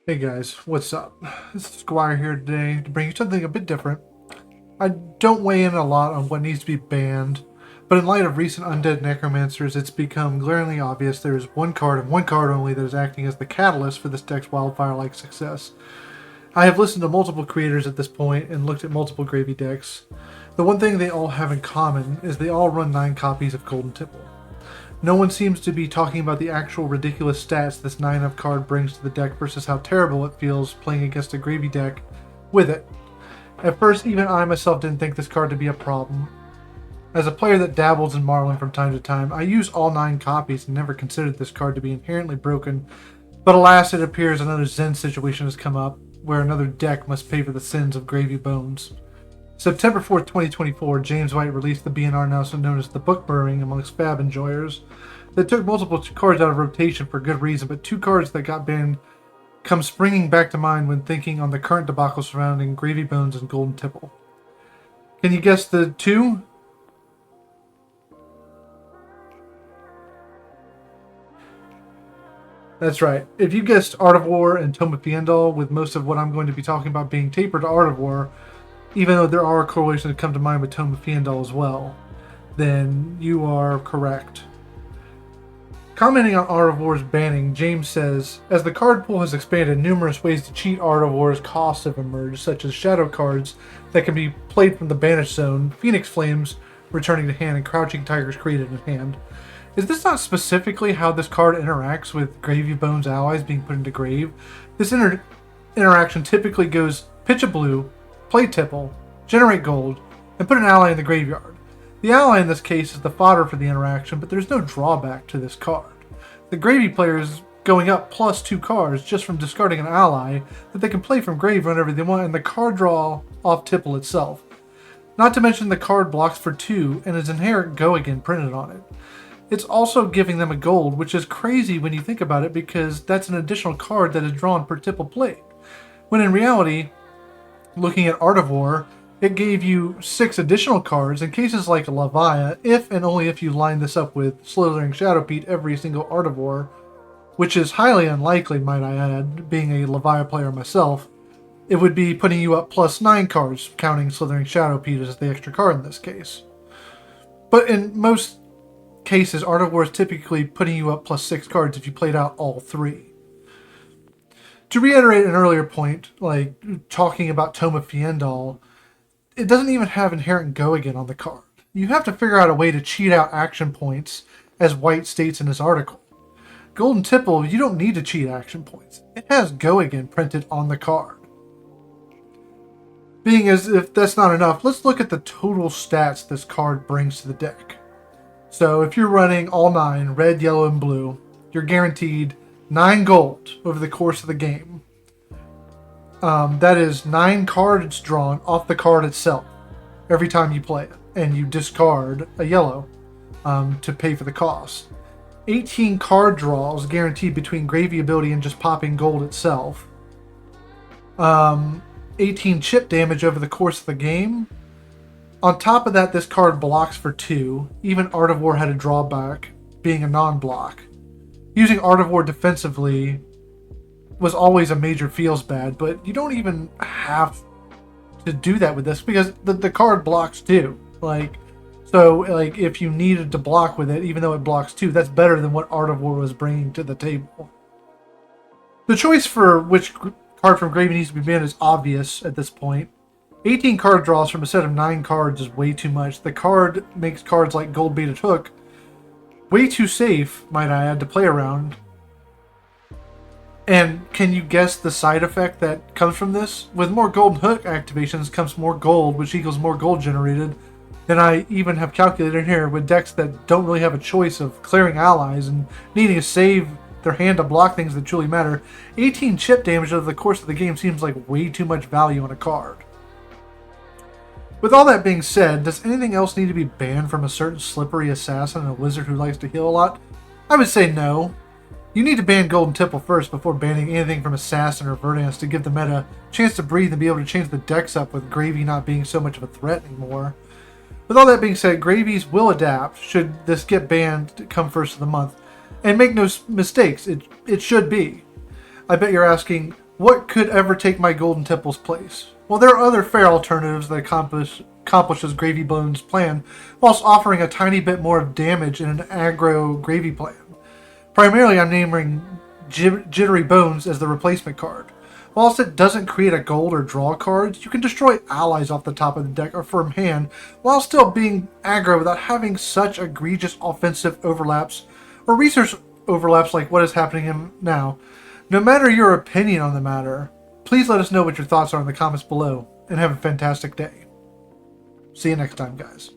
Hey guys, what's up? This is Squire here today to bring you something a bit different. I don't weigh in a lot on what needs to be banned, but in light of recent undead necromancers, it's become glaringly obvious there is one card and one card only that is acting as the catalyst for this deck's wildfire-like success. I have listened to multiple creators at this point and looked at multiple gravy decks. The one thing they all have in common is they all run 9 copies of Golden Tipple. No one seems to be talking about the actual ridiculous stats this 9-up card brings to the deck versus how terrible it feels playing against a gravy deck with it. At first, even I myself didn't think this card to be a problem. As a player that dabbles in Marlin from time to time, I use all 9 copies and never considered this card to be inherently broken, but alas, it appears another Zen situation has come up, where another deck must pay for the sins of Gravy Bones. September 4th, 2024, James White released the BNR, now known as the book burning amongst Fab enjoyers, that took multiple cards out of rotation for good reason, but 2 cards that got banned come springing back to mind when thinking on the current debacle surrounding Gravy Bones and Golden Tipple. Can you guess the 2? That's right. If you guessed Art of War and Tome of Fiendal, with most of what I'm going to be talking about being tapered to Art of War, even though there are correlations that come to mind with Tome of Fiendal as well, then you are correct. Commenting on Art of War's banning, James says, as the card pool has expanded, numerous ways to cheat Art of War's costs have emerged, such as shadow cards that can be played from the banished zone, Phoenix Flames returning to hand, and Crouching Tigers created in hand. Is this not specifically how this card interacts with Gravy Bones allies being put into grave? This interaction typically goes pitch a blue, play Tipple, generate gold, and put an ally in the graveyard. The ally in this case is the fodder for the interaction, but there's no drawback to this card. The gravy player is going up plus 2 cards just from discarding an ally that they can play from grave whenever they want, and the card draw off Tipple itself. Not to mention the card blocks for 2 and its inherent go again printed on it. It's also giving them a gold, which is crazy when you think about it because that's an additional card that is drawn per Tipple played. When in reality, looking at Art of War, it gave you 6 additional cards in cases like Lavia, if and only if you line this up with Slithering Shadowpeat every single Art of War, which is highly unlikely, might I add, being a Lavia player myself. It would be putting you up plus 9 cards, counting Slithering Shadowpeat as the extra card in this case. But in most cases, Art of War is typically putting you up plus 6 cards if you played out all 3. To reiterate an earlier point, like talking about Tome of Fiendal, it doesn't even have inherent go again on the card. You have to figure out a way to cheat out action points, as White states in his article. Golden Tipple, you don't need to cheat action points. It has go again printed on the card. Being as if that's not enough, let's look at the total stats this card brings to the deck. So if you're running all 9, red, yellow, and blue, you're guaranteed 9 gold over the course of the game. That is 9 cards drawn off the card itself every time you play it, and you discard a yellow to pay for the cost. 18 card draws guaranteed between gravy ability and just popping gold itself. 18 chip damage over the course of the game. On top of that, this card blocks for 2. Even Art of War had a drawback, being a non-block. Using Art of War defensively was always a major feels bad, but you don't even have to do that with this because the card blocks too. So if you needed to block with it, even though it blocks 2, that's better than what Art of War was bringing to the table. The choice for which card from Gravy needs to be banned is obvious at this point. 18 card draws from a set of 9 cards is way too much. The card makes cards like Gold Baited Hook way too safe, might I add, to play around. And can you guess the side effect that comes from this? With more Golden Hook activations comes more gold, which equals more gold generated than I even have calculated here with decks that don't really have a choice of clearing allies and needing to save their hand to block things that truly matter. 18 chip damage over the course of the game seems like way too much value on a card. With all that being said, does anything else need to be banned from a certain slippery assassin and a wizard who likes to heal a lot? I would say no. You need to ban Golden Tipple first before banning anything from Assassin or Verdance to give the meta a chance to breathe and be able to change the decks up with Gravy not being so much of a threat anymore. With all that being said, Gravies will adapt should this get banned come first of the month. And make no mistakes, it should be. I bet you're asking, What could ever take my Golden Temple's place? Well, there are other fair alternatives that accomplishes Gravy Bone's plan, whilst offering a tiny bit more of damage in an aggro Gravy plan. Primarily, I'm naming Jittery Bones as the replacement card. Whilst it doesn't create a gold or draw cards, you can destroy allies off the top of the deck or from hand, while still being aggro without having such egregious offensive overlaps or resource overlaps like what is happening now. No matter your opinion on the matter, please let us know what your thoughts are in the comments below, and have a fantastic day. See you next time, guys.